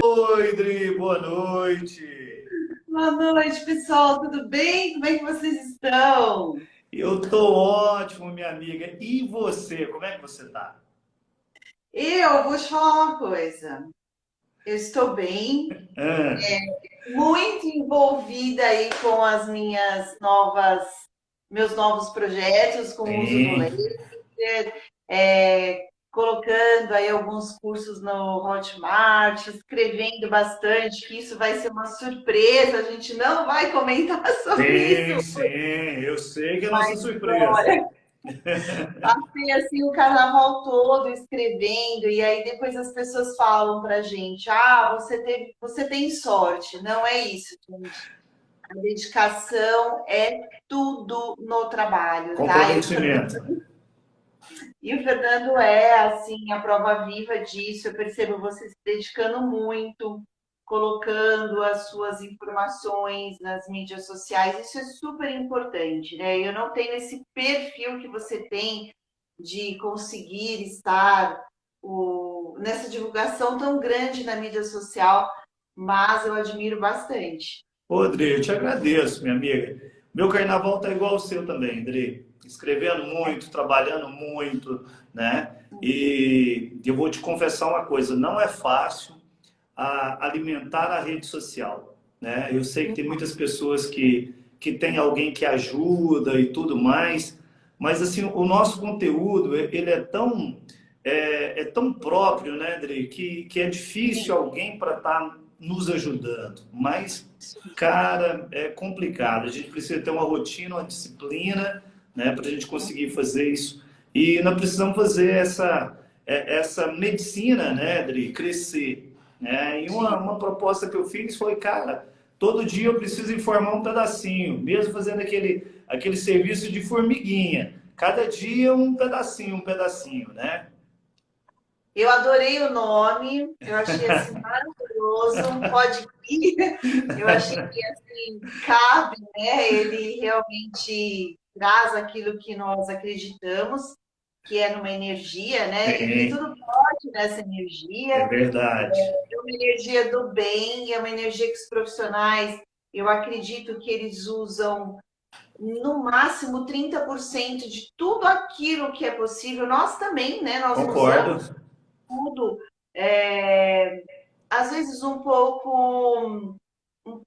Oi, Dri, boa noite. Boa noite, pessoal. Tudo bem? Como é que vocês estão? Eu tô ótimo, minha amiga. E você, como é que você tá? Eu vou te falar uma coisa. Eu estou bem, Ah, muito envolvida aí com meus novos projetos, com o uso do sim. laser, colocando aí alguns cursos no Hotmart, escrevendo bastante, que isso vai ser uma surpresa. A gente não vai comentar sobre isso. Sim, sim, eu sei que é nossa Mas surpresa. passei assim o carnaval todo escrevendo, e aí depois as pessoas falam pra gente: ah, você tem sorte. Não é isso, gente. A dedicação é tudo no trabalho, tá? Comprometimento. E o Fernando é assim a prova viva disso. Eu percebo você se dedicando muito, colocando as suas informações nas mídias sociais. Isso é super importante, né? Eu não tenho esse perfil que você tem de conseguir estar nessa divulgação tão grande na mídia social, mas eu admiro bastante. Ô, Dri, eu te agradeço, minha amiga. Meu carnaval tá igual ao seu também, Dri. Escrevendo muito, trabalhando muito, né? E eu vou te confessar uma coisa, não é fácil alimentar a rede social, né? Eu sei que tem muitas pessoas que têm alguém que ajuda e tudo mais, mas assim, o nosso conteúdo, ele é tão próprio, né, Dri, que é difícil alguém para estar nos ajudando, mas, cara, é complicado. A gente precisa ter uma rotina, uma disciplina, né, para a gente conseguir fazer isso. E nós precisamos fazer essa medicina, né, Dri, crescer, né? E Sim. uma proposta que eu fiz foi, cara, todo dia eu preciso informar um pedacinho, mesmo fazendo aquele serviço de formiguinha. Cada dia um pedacinho, né? Eu adorei o nome, eu achei assim maravilhoso, pode ir. Eu achei que assim cabe, né? Ele realmente traz aquilo que nós acreditamos, que é numa energia, né? E Sim, tudo pode nessa é energia, verdade. é uma energia do bem, é uma energia que os profissionais, eu acredito que eles usam no máximo 30% de tudo aquilo que é possível. Nós também, né? Nós Concordo. usamos tudo, é, às vezes um pouco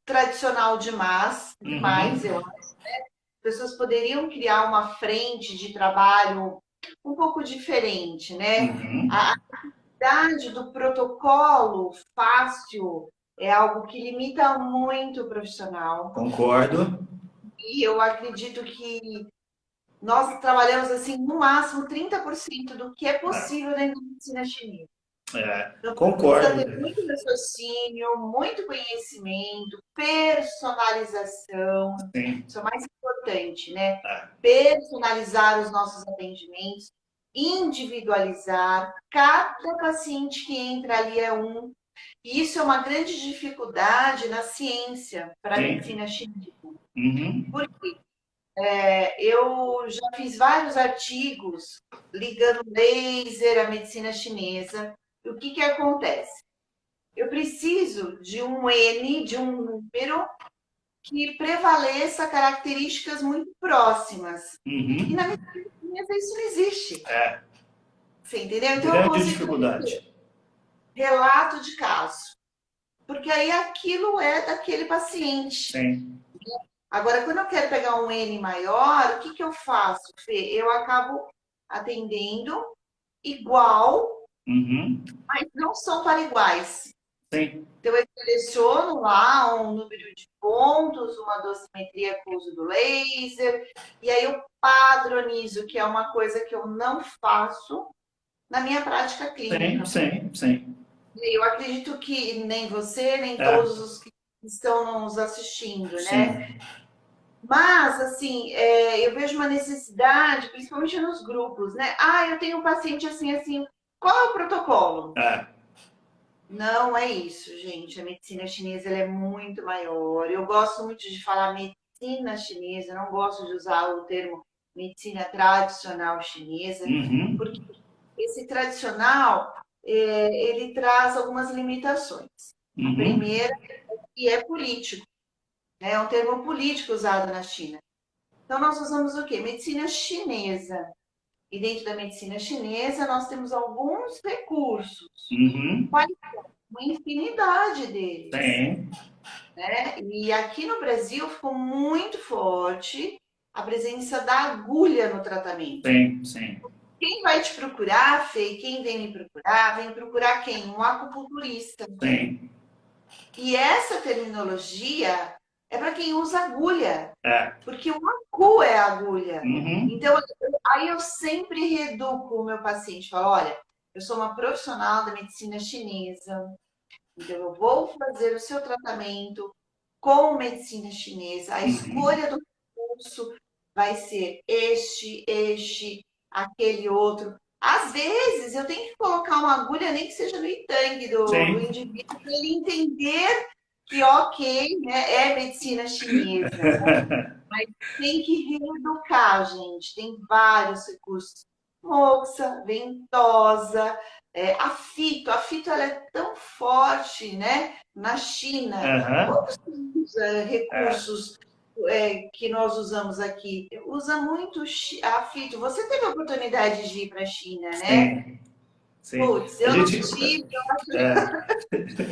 tradicional demais, Uhum, eu acho. As pessoas poderiam criar uma frente de trabalho um pouco diferente, né? uhum, A idade do protocolo fácil é algo que limita muito o profissional. concordo. E eu acredito que nós trabalhamos assim, no máximo 30% do que é possível dentro da medicina chinesa. Então, precisa Concordo. ter muito raciocínio, muito conhecimento, personalização. Sim. Isso é o mais importante, né? É, Personalizar os nossos atendimentos, individualizar. Cada paciente que entra ali é um. E isso é uma grande dificuldade na ciência para a sim. medicina chinesa. Uhum. Eu já fiz vários artigos ligando laser à medicina chinesa. E o que que acontece? Eu preciso de um N, de um número que prevaleça características muito próximas. E na Uhum. medicina chinesa isso não existe. É, Você entendeu? Então eu grande consigo fazer dificuldade. relato de caso, porque aí aquilo é daquele paciente. Sim. Agora, quando eu quero pegar um N maior, o que que eu faço, Fê? Eu acabo atendendo igual, Uhum. mas não são para iguais. Sim. Então, eu seleciono lá um número de pontos, uma dosimetria com o uso do laser, e aí eu padronizo, que é uma coisa que eu não faço na minha prática Sim, clínica. sim, sim. E eu acredito que nem você, nem É, todos os que estão nos assistindo, né? sim. Mas, assim, eu vejo uma necessidade, principalmente nos grupos, né? Ah, eu tenho um paciente assim, assim. Qual é o protocolo? É, Não é isso, gente. A medicina chinesa ela é muito maior. Eu gosto muito de falar medicina chinesa, não gosto de usar o termo medicina tradicional chinesa, uhum. porque esse tradicional ele traz algumas limitações. A Uhum. primeira, que é político, né? É um termo político usado na China. Então, nós usamos o quê? Medicina chinesa. E dentro da medicina chinesa, nós temos alguns recursos, Uhum. quais uma infinidade deles, Tem, né? E aqui no Brasil ficou muito forte a presença da agulha no tratamento. tem, sim. Quem vai te procurar, Fê, quem vem procurar quem? Um acupunturista. Tem. E essa terminologia é para quem usa agulha, É. porque o acu é a agulha. Uhum. Então, aí eu sempre reeduco o meu paciente, falo, olha, eu sou uma profissional da medicina chinesa, então eu vou fazer o seu tratamento com medicina chinesa. A Uhum. escolha do curso vai ser aquele outro. Às vezes eu tenho que colocar uma agulha, nem que seja no tangue do Sim. indivíduo, para ele entender que, ok, né, é medicina chinesa. Mas tem que reeducar, gente. Tem vários recursos. Moxa, ventosa, a fito. A fito ela é tão forte, né? Na China. Aham. Como se usa É. recursos que nós usamos aqui? Usa muito a fito. Você teve a oportunidade de ir para a China, né? Sim. Sim. Putz, A eu não gente. tive, eu É.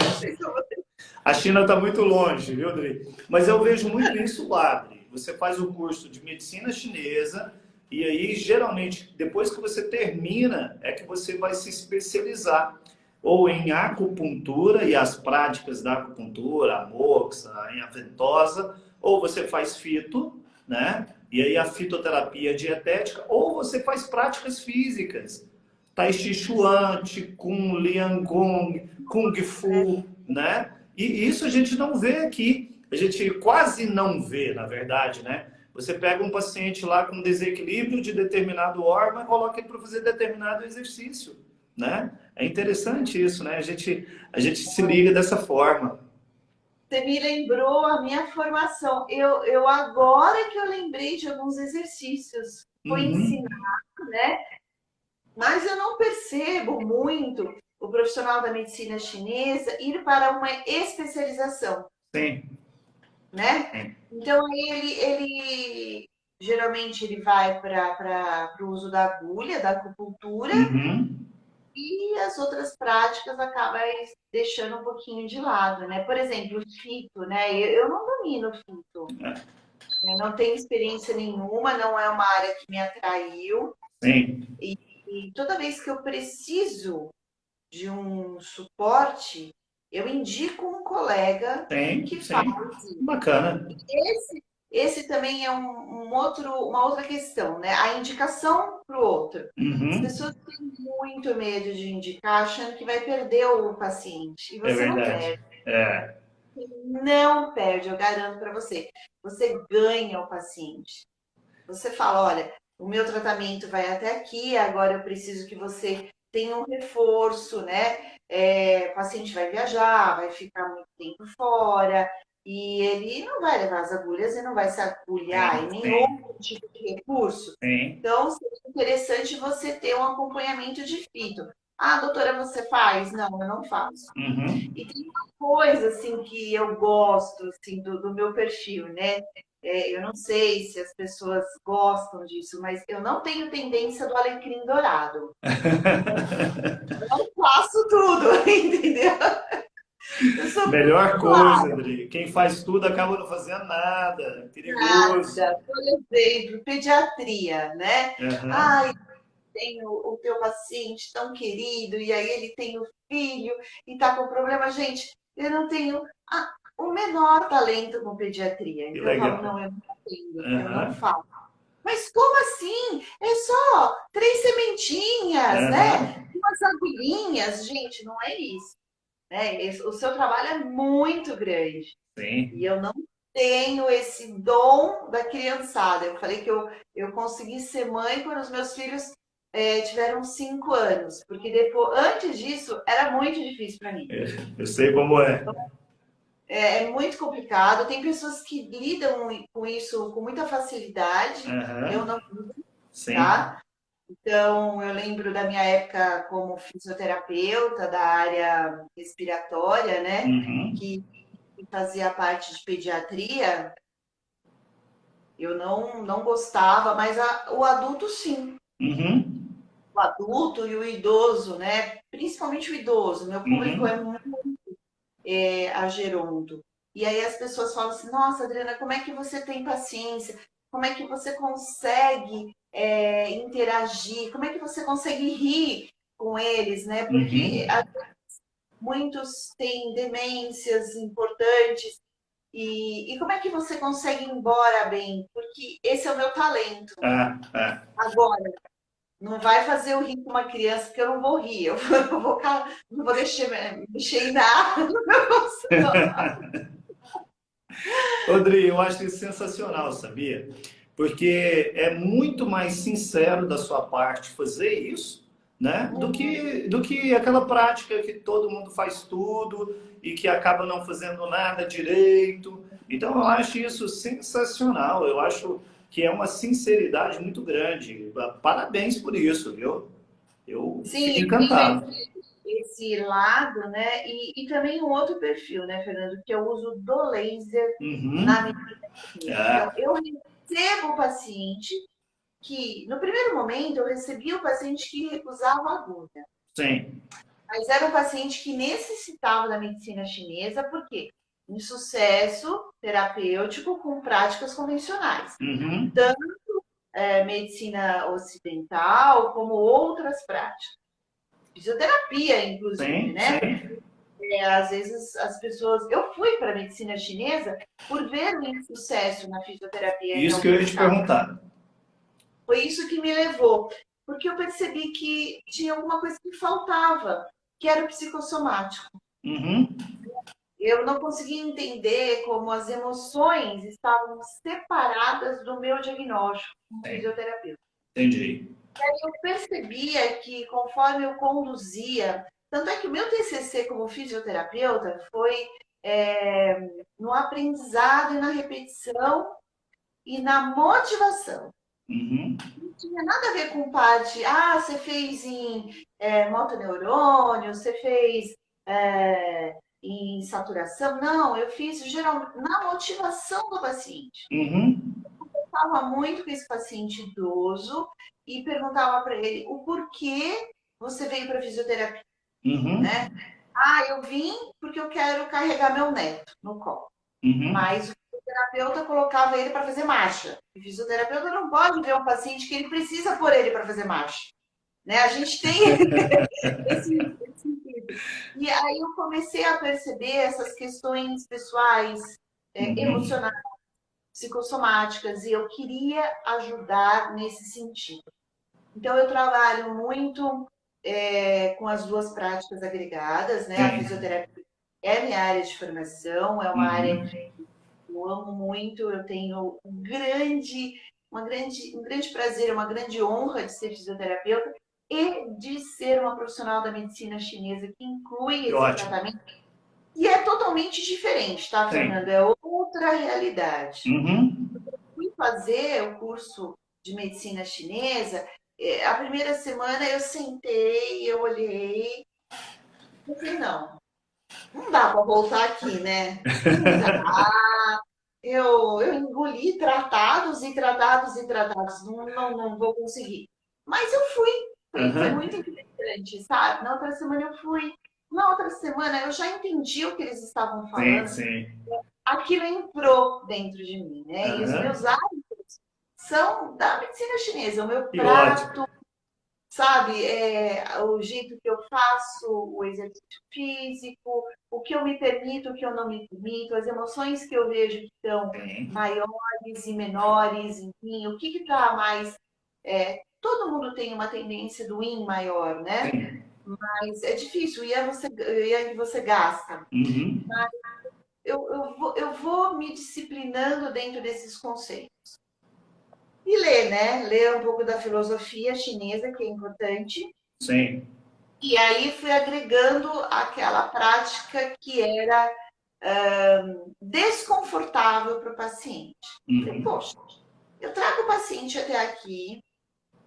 não sei se eu vou ter. A China está muito longe, viu, Dri? Mas eu vejo muito isso lá, Dri. Você faz o curso de medicina chinesa e aí, geralmente, depois que você termina, é que você vai se especializar ou em acupuntura e as práticas da acupuntura, a moxa, a ventosa, ou você faz fito, né? E aí a fitoterapia dietética, ou você faz práticas físicas. Tai Chi Chuan, Qigong, Liang Gong, Kung Fu, né? E isso a gente não vê aqui. A gente quase não vê, na verdade, né? Você pega um paciente lá com desequilíbrio de determinado órgão e coloca ele para fazer determinado exercício, né? É interessante isso, né? A gente se liga dessa forma. Você me lembrou a minha formação. Eu agora que eu lembrei de alguns exercícios. Foi Uhum. ensinado, né? Mas eu não percebo muito o profissional da medicina chinesa ir para uma especialização, Sim. né? Sim. Então ele geralmente ele vai para o uso da agulha, da acupuntura, Uhum. e as outras práticas acaba deixando um pouquinho de lado, né? Por exemplo, o fito, né? Eu não domino o fito. Eu não tenho experiência nenhuma, não é uma área que me atraiu. Sim. E toda vez que eu preciso de um suporte, eu indico um colega Sim. que faz Sim. isso. Bacana. Esse também é uma outra questão, né? A indicação para o outro. As Uhum. pessoas têm muito medo de indicar, achando que vai perder o paciente. E É você não verdade. perde. É. Não perde, eu garanto para você. Você ganha o paciente. Você fala, olha, o meu tratamento vai até aqui, agora eu preciso que você tenha um reforço, né? O paciente vai viajar, vai ficar muito tempo fora, e ele não vai levar as agulhas e não vai se agulhar Sim. em nenhum Sim. tipo de recurso. Sim. Então, seria interessante você ter um acompanhamento de fito. Ah, doutora, você faz? Não, eu não faço. Uhum. E tem uma coisa assim que eu gosto assim do meu perfil, né? Eu não sei se as pessoas gostam disso, mas eu não tenho tendência do alecrim dourado. Eu faço tudo, entendeu? Eu sou Melhor muito coisa, André. Quem faz tudo acaba não fazendo nada. É perigoso. clara. Por exemplo, pediatria, né? Aham. Ai, tem o teu paciente tão querido, e aí ele tem o filho e tá com problema. Gente, eu não tenho o menor talento com pediatria. Que Então eu falo, legal. não, eu não entendo, eu não Aham. faço. Mas como assim? É só 3 sementinhas, né? Aham. Umas agulhinhas. Gente, não é isso. Né? O seu trabalho é muito grande. E Sim. eu não tenho esse dom da criançada. Eu falei que eu consegui ser mãe quando os meus filhos tiveram 5 anos, porque depois, antes disso, era muito difícil para mim. Eu sei como é. É muito complicado. Tem pessoas que lidam com isso com muita facilidade. Eu Aham. não, Sim. tá? Então, eu lembro da minha época como fisioterapeuta da área respiratória, né? Uhum. Que fazia parte de pediatria. Eu não gostava, mas o adulto sim. Uhum. O adulto e o idoso, né? Principalmente o idoso. Meu público é Uhum. muito agerondo. E aí as pessoas falam assim: nossa, Adriana, como é que você tem paciência? Como é que você consegue interagir? Como é que você consegue rir com eles, né? Porque Uhum. muitos têm demências importantes. E como é que você consegue ir embora bem? Porque esse é o meu talento. É, é. Agora, não vai fazer eu rir com uma criança, porque eu não vou rir. Eu vou, não vou mexer em nada. Rodrigo, eu acho isso sensacional, sabia? Porque é muito mais sincero da sua parte fazer isso, né? Do que aquela prática que todo mundo faz tudo e que acaba não fazendo nada direito. Então, eu acho isso sensacional. Eu acho que é uma sinceridade muito grande. Parabéns por isso, viu? Eu Sim, fico eu tenho encantado. esse lado, né? E também um outro perfil, né, Fernando, que é o uso do laser na Uhum. medicina chinesa. Então, É, eu recebo o paciente que, no primeiro momento, eu recebia o paciente que recusava a agulha. sim. Mas era um paciente que necessitava da medicina chinesa, por quê? Em sucesso terapêutico com práticas convencionais. Uhum. Medicina ocidental, como outras práticas. Fisioterapia, inclusive, Sim, né? sim. Às vezes as pessoas. Eu fui para a medicina chinesa por ver o insucesso na fisioterapia em Isso que eu ia alguns te casos. perguntar. Foi isso que me levou, porque eu percebi que tinha alguma coisa que faltava, que era o psicossomático. Uhum. Eu não conseguia entender como as emoções estavam separadas do meu diagnóstico como Sim, fisioterapeuta. entendi. Eu percebia que conforme eu conduzia, tanto é que o meu TCC como fisioterapeuta foi no aprendizado e na repetição e na motivação. Uhum. Não tinha nada a ver com parte, você fez em motoneurônio, você fez em saturação. Não, eu fiz geralmente na motivação do paciente. Uhum. Falava muito com esse paciente idoso e perguntava para ele o porquê você veio para fisioterapia, Uhum. né? Eu vim porque eu quero carregar meu neto no colo. Uhum. Mas o fisioterapeuta colocava ele para fazer marcha. O fisioterapeuta não pode ver um paciente que ele precisa pôr ele para fazer marcha. Né? A gente tem esse sentido. E aí eu comecei a perceber essas questões pessoais, Uhum. emocionais, psicossomáticas, e eu queria ajudar nesse sentido. Então, eu trabalho muito com as duas práticas agregadas, né? A Sim. fisioterapia é minha área de formação, é uma área Uhum. que eu amo muito, eu tenho um grande prazer, uma grande honra de ser fisioterapeuta e de ser uma profissional da medicina chinesa que inclui Que esse ótimo. tratamento. E é totalmente diferente, tá, Fernando? Sim. É outra realidade. Uhum. Fui fazer o curso de medicina chinesa, a primeira semana eu sentei, eu olhei, eu falei, não dá para voltar aqui, né? Não dá. Eu engoli tratados e tratados e tratados, não vou conseguir. Mas eu fui, foi Uhum. muito interessante, sabe? Na outra semana eu fui, na outra semana eu já entendi o que eles estavam Sim, falando, sim. aquilo entrou dentro de mim, né? E os meus Uhum. hábitos são da medicina chinesa, o meu Que ótimo. prato, sabe? O jeito que eu faço o exercício físico, o que eu me permito, o que eu não me permito, as emoções que eu vejo que estão Sim. maiores e menores, enfim, o que está mais. Todo mundo tem uma tendência do yin maior, né? Sim. Mas é difícil, e aí você gasta. Uhum. Eu vou me disciplinando dentro desses conceitos. E ler, né? Ler um pouco da filosofia chinesa, que é importante. Sim. E aí fui agregando aquela prática que era desconfortável para o paciente. Falei, Uhum. poxa, eu trago o paciente até aqui,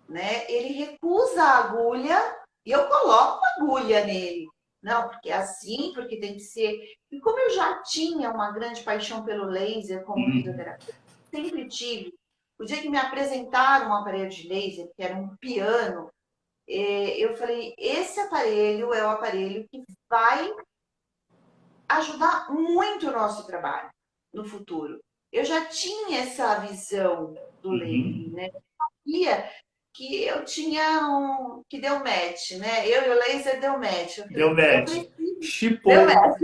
né? Ele recusa a agulha e eu coloco a agulha nele. Não, porque é assim, porque tem que ser. E como eu já tinha uma grande paixão pelo laser como Uhum. fisioterapeuta, sempre tive. O dia que me apresentaram um aparelho de laser, que era um piano, eu falei, esse aparelho é o aparelho que vai ajudar muito o nosso trabalho no futuro. Eu já tinha essa visão do laser, Uhum. né? Sabia que eu tinha que deu match, né? Eu e o laser deu match. Eu Deu falei, eu match. preciso, deu Chipou. match,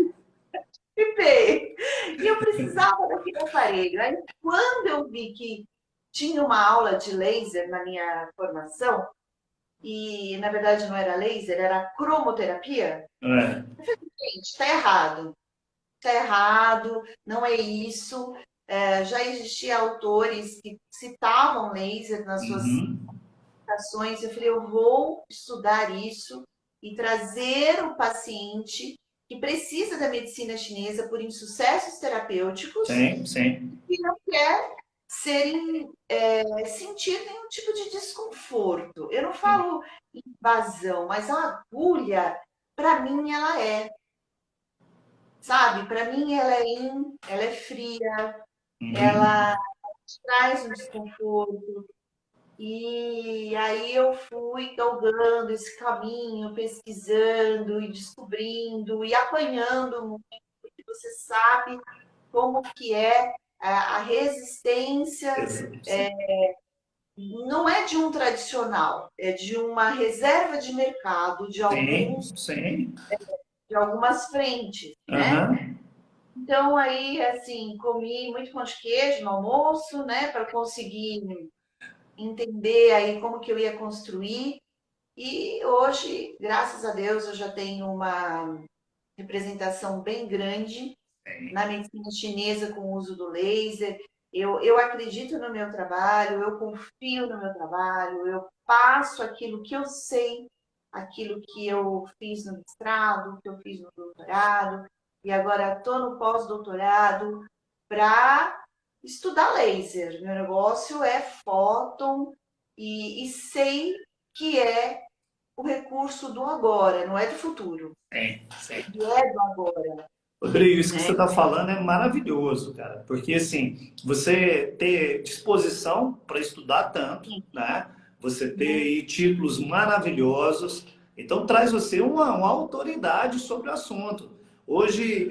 e eu precisava daquele aparelho. Aí, quando eu vi que tinha uma aula de laser na minha formação, e na verdade não era laser, era cromoterapia, É. gente, está errado. Está errado, não é isso. Já existiam autores que citavam laser nas suas Uhum. ações. Eu falei, eu vou estudar isso e trazer o paciente que precisa da medicina chinesa por insucessos terapêuticos Sim, sim. e não quer sentir nenhum tipo de desconforto. Eu não Sim. falo invasão, mas a agulha, para mim, ela sabe? Para mim, ela é fria, Uhum. ela traz um desconforto. E aí eu fui galgando esse caminho, pesquisando e descobrindo e apanhando muito, porque você sabe como que é a resistência, Exato. não é de um tradicional, é de uma reserva de mercado Sim, sim. de algumas frentes, né? Aham. Então aí assim, comi muito pão de queijo no almoço, né, para conseguir entender aí como que eu ia construir. E hoje, graças a Deus, eu já tenho uma representação bem grande Sim. na medicina chinesa com o uso do laser. Eu acredito no meu trabalho, eu confio no meu trabalho, eu passo aquilo que eu sei, aquilo que eu fiz no mestrado, que eu fiz no doutorado, e agora estou no pós-doutorado para estudar laser. Meu negócio é fóton e sei que é o recurso do agora, não é do futuro. Sim, sim. Ele é do agora, Rodrigo, isso que você né? está falando é maravilhoso, cara, porque assim, você ter disposição para estudar tanto, né? Você ter aí títulos maravilhosos, então traz você uma autoridade sobre o assunto. Hoje,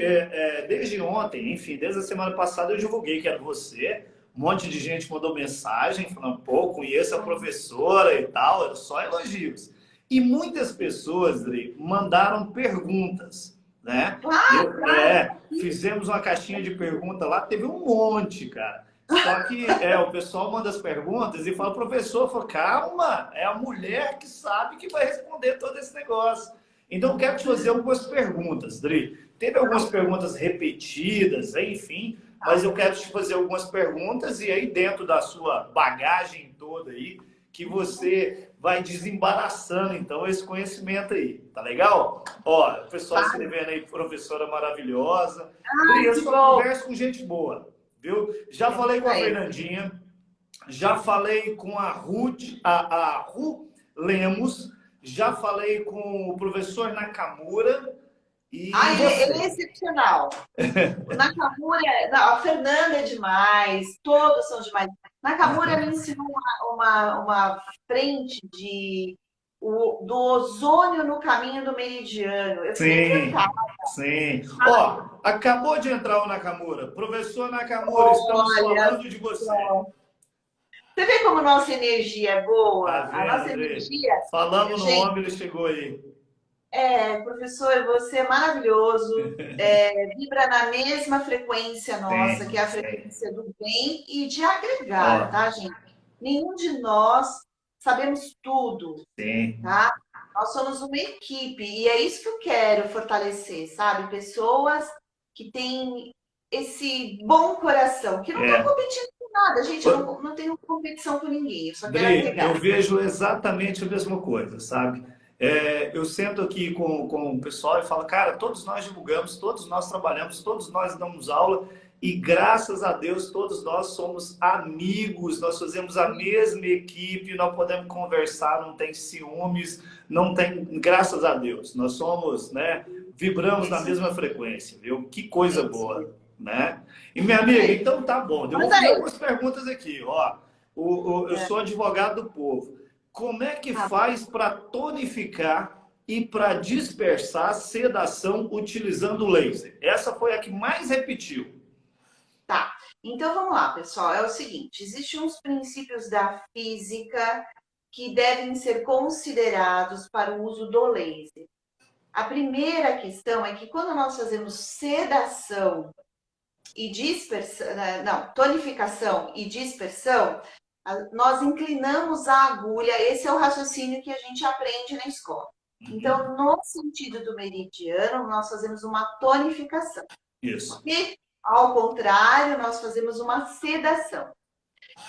desde ontem, enfim, desde a semana passada eu divulguei que era você, um monte de gente mandou mensagem falando, pô, conheço a professora e tal, eram só elogios. E muitas pessoas, Dri, mandaram perguntas, né? Claro, claro. Fizemos uma caixinha de pergunta lá, teve um monte, cara. Só que o pessoal manda as perguntas e fala, professor, fala, calma, é a mulher que sabe que vai responder todo esse negócio. Então, eu quero te fazer algumas perguntas, Dri. Teve algumas perguntas repetidas, enfim, mas eu quero te fazer algumas perguntas e aí, dentro da sua bagagem toda aí, que você vai desembaraçando, então, esse conhecimento aí. Tá legal? Ó, o pessoal escrevendo aí, professora maravilhosa. Dri, eu Que só bom. converso com gente boa, viu? Já É isso falei com a aí. Fernandinha, já falei com a Ruth, a Ru Lemos, já falei com o professor Nakamura e Ele é você. excepcional. O Nakamura, não, a Fernanda é demais, todos são demais. Nakamura me ensinou uma frente do ozônio no caminho do meridiano. Eu fiquei encantada. Sim, sim. Ó, acabou de entrar o Nakamura. Professor Nakamura, estamos Olha falando de você. só. Você vê como nossa energia é Tá boa? A vendo, nossa André? energia, Falamos no gente, homem, ele chegou aí. professor, você é maravilhoso, vibra na mesma frequência nossa, que Sim, é a sim. frequência do bem e de agregar, Ó, tá, gente? Nenhum de nós sabemos tudo, sim. tá? Nós somos uma equipe e é isso que eu quero fortalecer, sabe? Pessoas que têm esse bom coração, que não estão É. competindo com nada, gente. Eu Ô, não tenho competição com ninguém, eu só quero Dri, eu agregar. vejo exatamente a mesma coisa, sabe? Eu sento aqui com o pessoal e falo, cara, todos nós divulgamos, todos nós trabalhamos, todos nós damos aula E graças a Deus, todos nós somos amigos, nós fazemos a mesma equipe, nós podemos conversar, não tem ciúmes, não tem, graças a Deus, nós somos, né, vibramos na mesma frequência, viu? Que coisa boa, né? E minha amiga, então tá bom, eu vou fazer algumas perguntas aqui, ó. Eu sou advogado do povo. Como é que faz para tonificar e para dispersar sedação utilizando laser? Essa foi a que mais repetiu. Tá, então vamos lá, pessoal. É o seguinte, existem uns princípios da física que devem ser considerados para o uso do laser. A primeira questão é que quando nós fazemos sedação e dispersão, não, tonificação e dispersão, nós inclinamos a agulha, esse é o raciocínio que a gente aprende na escola. Então, no sentido do meridiano, nós fazemos uma tonificação. Isso. E, ao contrário, nós fazemos uma sedação.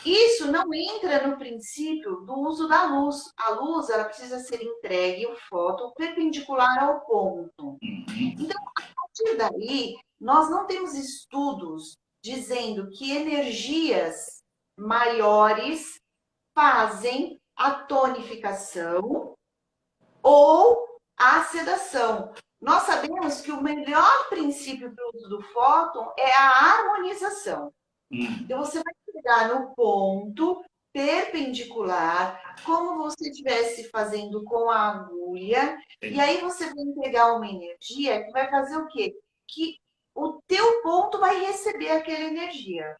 Isso não entra no princípio do uso da luz. A luz, ela precisa ser entregue, o fóton, perpendicular ao ponto. Então, a partir daí, nós não temos estudos dizendo que energias maiores fazem a tonificação ou a sedação. Nós sabemos que o melhor princípio para o uso do fóton é a harmonização. Então, você vai pegar no ponto perpendicular, como você estivesse fazendo com a agulha, e aí você vai pegar uma energia que vai fazer o quê? Que o teu ponto vai receber aquela energia.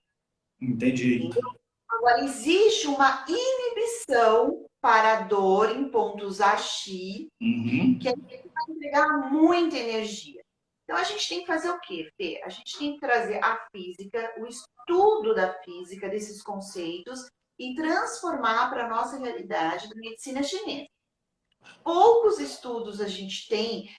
Entendi. Agora, existe uma inibição para a dor em pontos AX, que a gente vai entregar muita energia. Então, a gente tem que fazer o quê, Fê? A gente tem que trazer a física, o estudo da física, desses conceitos, e transformar para a nossa realidade da medicina chinesa. Poucos estudos a gente tem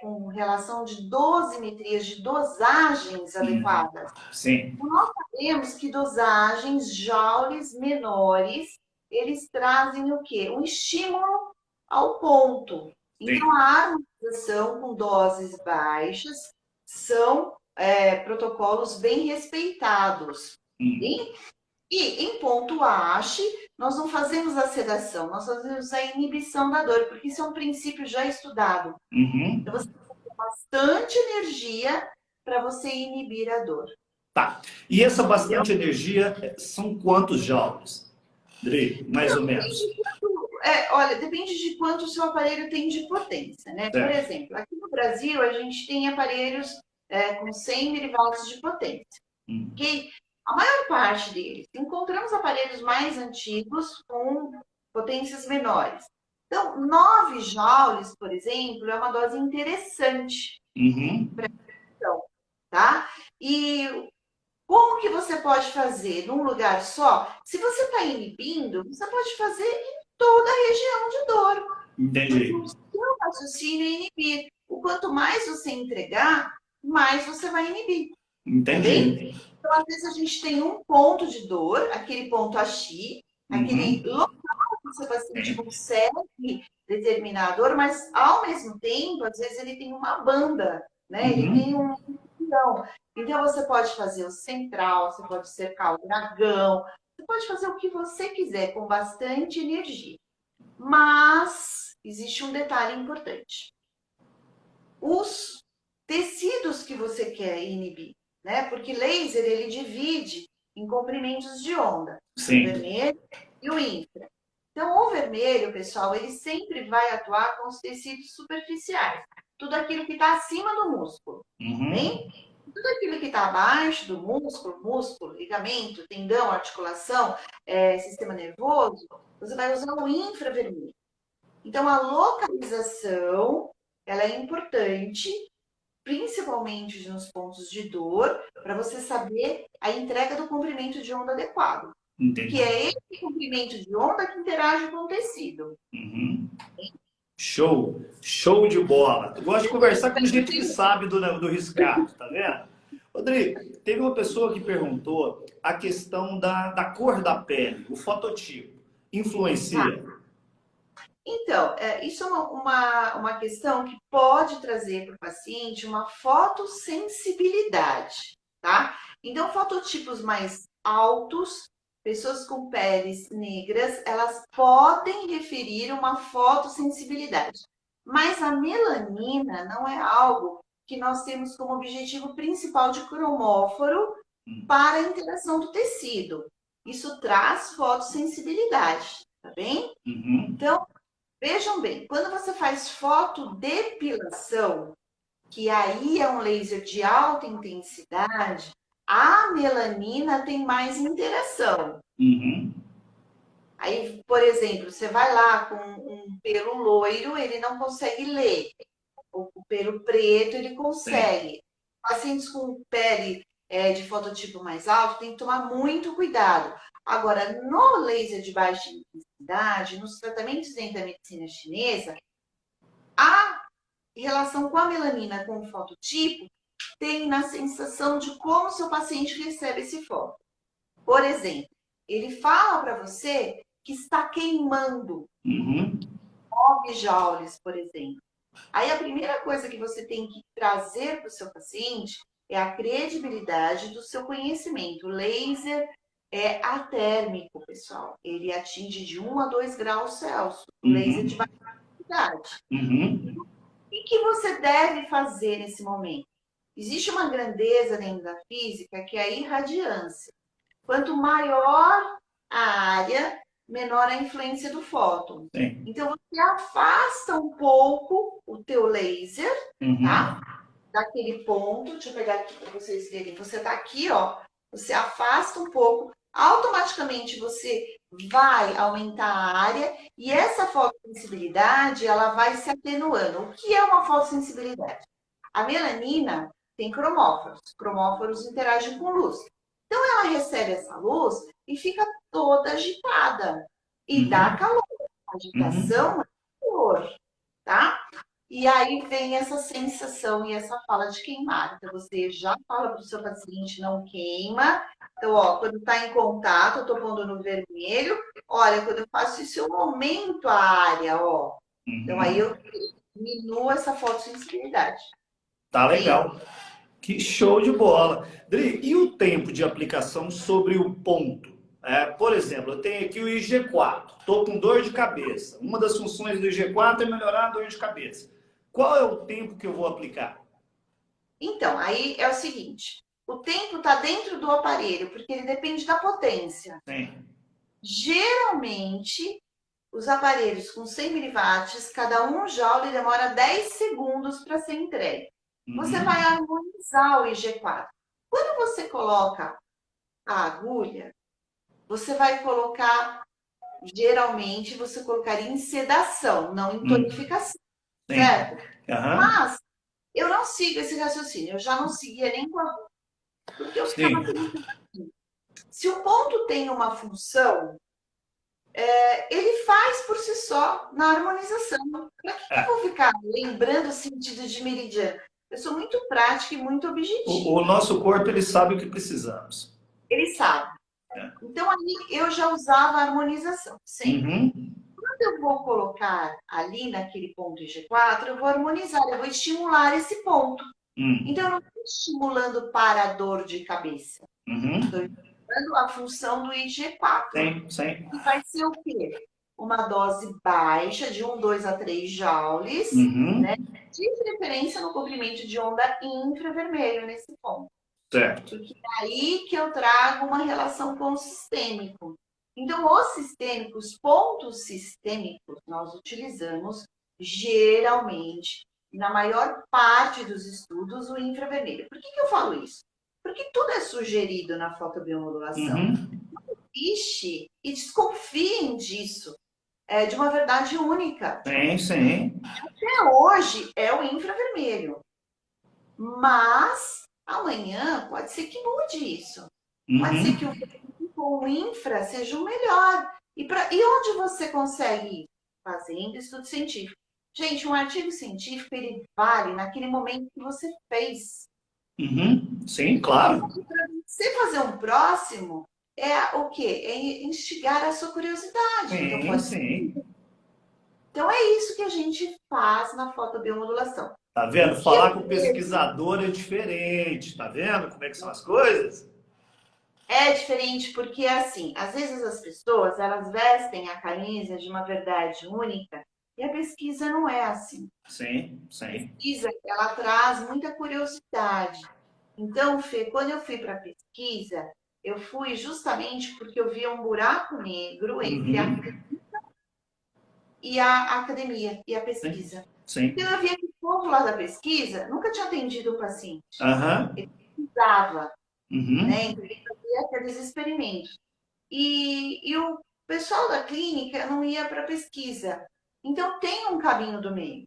com relação de dosimetrias, de dosagens adequadas. Sim. Nós sabemos que dosagens joules menores, eles trazem o quê? Um estímulo ao ponto. Então, a harmonização com doses baixas são protocolos bem respeitados. E em ponto ASH, nós não fazemos a sedação, nós fazemos a inibição da dor, porque isso é um princípio já estudado. Então, você tem bastante energia para você inibir a dor. Tá. E essa bastante energia são quantos joules, Dri? Mais ou menos. Olha, depende de quanto o seu aparelho tem de potência, né? Por exemplo, aqui no Brasil, a gente tem aparelhos com 100 milivolts de potência. Ok? A maior parte deles. Encontramos aparelhos mais antigos com potências menores. Então, 9 joules, por exemplo, é uma dose interessante para a tá? E como que você pode fazer num lugar só? Se você está inibindo, você pode fazer em toda a região de dor. Entendi. O seu raciocínio é inibir. O quanto mais você entregar, mais você vai inibir. Entendi. Então, às vezes, a gente tem um ponto de dor, aquele ponto AX, aquele local que o seu paciente consegue determinar a dor, mas, ao mesmo tempo, às vezes, ele tem uma banda, né? Ele tem um... Então, você pode fazer o central, você pode cercar o dragão, você pode fazer o que você quiser, com bastante energia. Mas, existe um detalhe importante. Os tecidos que você quer inibir, né? Porque laser, ele divide em comprimentos de onda. Sim. O vermelho e o infra. Então, o vermelho, pessoal, ele sempre vai atuar com os tecidos superficiais. Tudo aquilo que está acima do músculo. Bem? Tudo aquilo que está abaixo do músculo, ligamento, tendão, articulação, sistema nervoso, você vai usar o infravermelho. Então, a localização, ela é importante, principalmente nos pontos de dor, para você saber a entrega do comprimento de onda adequado. Entendi. Que é esse comprimento de onda que interage com o tecido. Show! Show de bola! Eu gosto de conversar com gente que sabe do riscado, tá vendo? Rodrigo, teve uma pessoa que perguntou a questão da cor da pele, o fototipo. Influencia? Então, isso é uma questão que pode trazer para o paciente uma fotossensibilidade. tá? Então, fototipos mais altos, pessoas com peles negras, elas podem referir uma fotossensibilidade. Mas a melanina não é algo que nós temos como objetivo principal de cromóforo para a interação do tecido. Isso traz fotossensibilidade, tá bem? Uhum. Então, vejam bem, quando você faz fotodepilação, que aí é um laser de alta intensidade, a melanina tem mais interação. Uhum. Aí, por exemplo, você vai lá com um pelo loiro, ele não consegue ler. O pelo preto, ele consegue. Sim. Pacientes com pele de fototipo mais alto, tem que tomar muito cuidado. Agora, no laser de baixa intensidade, nos tratamentos dentro da medicina chinesa, a relação com a melanina com o fototipo tem na sensação de como o seu paciente recebe esse foto. Por exemplo, ele fala para você que está queimando 9 joules, por exemplo. Aí a primeira coisa que você tem que trazer para o seu paciente é a credibilidade do seu conhecimento. O laser é atérmico, pessoal. Ele atinge de 1 a 2 graus Celsius. O laser de baixa intensidade. O que você deve fazer nesse momento? Existe uma grandeza dentro da física que é a irradiância. Quanto maior a área, menor a influência do fóton. Sim. Então, você afasta um pouco o teu laser, tá? Daquele ponto. Deixa eu pegar aqui para vocês verem. Você está aqui, ó. Você afasta um pouco. Automaticamente, você vai aumentar a área e essa fotossensibilidade, ela vai se atenuando. O que é uma fotossensibilidade? A melanina tem cromóforos. Cromóforos interagem com luz. Então, ela recebe essa luz e fica toda agitada. E dá calor. A agitação é calor, tá? E aí vem essa sensação e essa fala de queimar. Então, você já fala para o seu paciente, não queima. Então, ó, quando está em contato, eu estou pondo no vermelho. Olha, quando eu faço isso, eu aumento a área, ó. Então, aí eu diminuo essa fotossensibilidade. Tá legal. Que show de bola. Dri, e o tempo de aplicação sobre o ponto? Por exemplo, eu tenho aqui o IG4, estou com dor de cabeça. Uma das funções do IG4 é melhorar a dor de cabeça. Qual é o tempo que eu vou aplicar? Então, aí é o seguinte, o tempo está dentro do aparelho, porque ele depende da potência. Sim. Geralmente, os aparelhos com 100 miliwatts, cada 1 joule demora 10 segundos para ser entregue. Você vai harmonizar o IG4. Quando você coloca a agulha, você vai colocar, geralmente, você colocaria em sedação, não em tonificação, certo? Mas eu não sigo esse raciocínio, eu já não seguia nem com a agulha. Porque eu ficava pensando, se o ponto tem uma função, ele faz por si só na harmonização. Para que eu vou ficar lembrando o sentido de meridiano? Eu sou muito prática e muito objetiva. O nosso corpo, ele sabe o que precisamos. Ele sabe. Então, aí eu já usava a harmonização, sempre. Quando eu vou colocar ali naquele ponto IG4, eu vou harmonizar, eu vou estimular esse ponto. Então, eu não estou estimulando para a dor de cabeça. Estou estimulando a função do IG4. Sim. E vai ser o quê? Uma dose baixa, de 1, 2 a 3 joules, né? De preferência no comprimento de onda infravermelho nesse ponto. Certo. Porque é aí que eu trago uma relação com o sistêmico. Então, os sistêmicos, os pontos sistêmicos, nós utilizamos geralmente, na maior parte dos estudos, o infravermelho. Por que eu falo isso? Porque tudo é sugerido na fotobiomodulação. Não existe, e desconfiem disso, de uma verdade única. Sim. Até hoje é o infravermelho. Mas amanhã pode ser que mude isso. Pode ser que o infra seja o melhor. E onde você consegue ir? Fazendo estudo científico. Gente, um artigo científico, ele vale naquele momento que você fez. Sim, claro. Para você fazer um próximo, é o quê? É instigar a sua curiosidade. Sim. Então é isso que a gente faz na fotobiomodulação. Tá vendo? Falar com o pesquisador é diferente. Tá vendo como é que são as coisas? É diferente porque, assim, às vezes as pessoas, elas vestem a camisa de uma verdade única e a pesquisa não é assim. Sim, A sim. pesquisa, ela traz muita curiosidade. Então, Fê, quando eu fui para a pesquisa, eu fui justamente porque eu via um buraco negro entre a Uhum. e a academia e a Sim, pesquisa. sim. Então, eu via que o povo lá da pesquisa nunca tinha atendido o paciente. Aham. Ele precisava, né? Uhum. Então, ele fazia aqueles experimentos. E o pessoal da clínica não ia para a pesquisa. Então, tem um caminho do meio.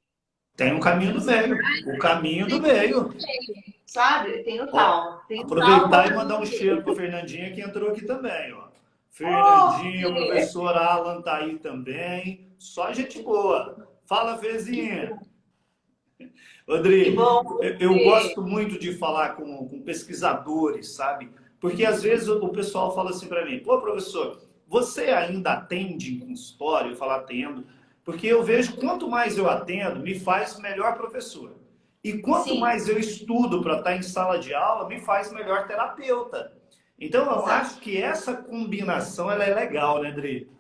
Tem um caminho do Isso meio. O caminho do tem um caminho meio. do meio, sabe? Tem o Ó, tal. Tem o tal aproveitar e caminho mandar um do cheiro meio. para Fernandinha que entrou aqui também, ó. Oh, Fernandinha, o professor Alan tá aí também. Só gente boa. Fala, Fezinha. que bom Rodrigo, eu você. gosto muito de falar com pesquisadores, sabe? Porque às vezes o pessoal fala assim para mim, pô, professor, você ainda atende em consultório? Eu falo, atendo. Porque eu vejo quanto mais eu atendo, me faz melhor professor. E quanto Sim, mais eu estudo para estar em sala de aula, me faz melhor terapeuta. Então, eu exato. acho que essa combinação ela é legal, né, Dri?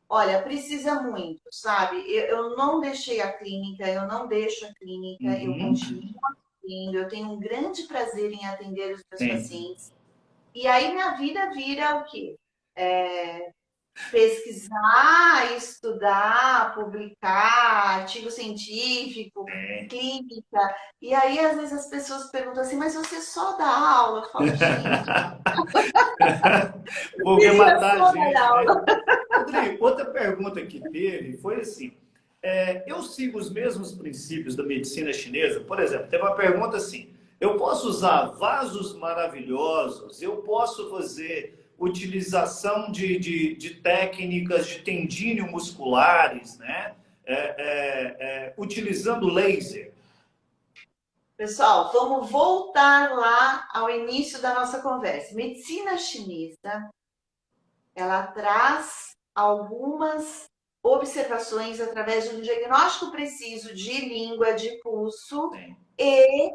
Olha, precisa muito, sabe? Eu não deixei a clínica, eu não deixo a clínica, eu Uhum. continuo atendendo, eu tenho um grande prazer em atender os meus Sim. pacientes. E aí minha vida vira o quê? Pesquisar, estudar, publicar, artigo científico, clínica. E aí, às vezes, as pessoas perguntam assim, mas você só dá aula? Eu falo, gente, eu Porque queria matar a só dar gente, né? aula. Rodrigo, outra pergunta que teve foi assim: eu sigo os mesmos princípios da medicina chinesa? Por exemplo, teve uma pergunta assim: eu posso usar vasos maravilhosos, eu posso fazer utilização de técnicas de tendínio musculares, né? Utilizando laser. Pessoal, vamos voltar lá ao início da nossa conversa. Medicina chinesa, ela traz algumas observações através de um diagnóstico preciso de língua, de pulso Sim. e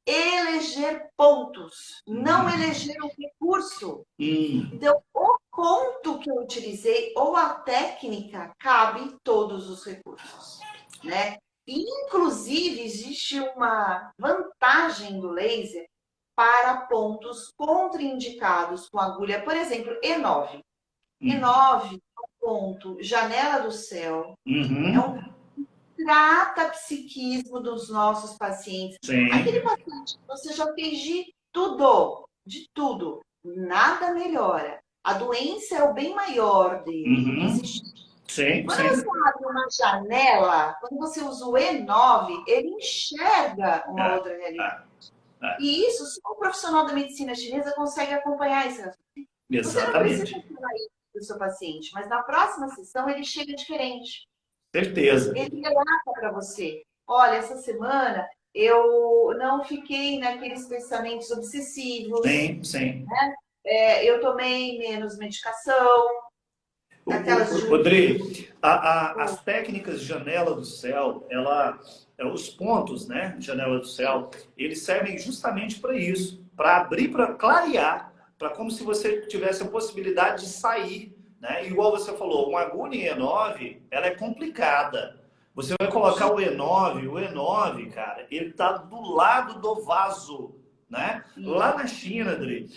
eleger pontos, não Uhum. eleger o recurso. Hum. Então, o ponto que eu utilizei ou a técnica cabe todos os recursos, né? Inclusive, existe uma vantagem do laser para pontos contraindicados com agulha, por exemplo, E9. Hum. E9 é um ponto janela do céu, é um Uhum. trata psiquismo dos nossos pacientes. Aquele Sim. paciente que você já fez de tudo, nada melhora. A doença é o bem maior dele, Uhum. existe. Sim, Quando você sim. abre uma janela, quando você usa o E9, ele enxerga uma É, outra realidade. é, é. E isso só o profissional da medicina chinesa consegue acompanhar esse raciocínio. Você não precisa Exatamente. falar isso para o seu paciente, mas na próxima sessão ele chega diferente. Certeza. Ele relata para você: olha, essa semana eu não fiquei naqueles pensamentos obsessivos, Sim, sim. eu tomei menos medicação, aquelas diuretiras. Rodrigo, as técnicas de janela do céu, os pontos, né, janela do céu, eles servem justamente para isso, para abrir, para clarear, para como se você tivesse a possibilidade de sair, né? Igual você falou, uma agulha em E9, ela é complicada. Você vai colocar o E9, cara, ele está do lado do vaso, né? Lá na China, Adri,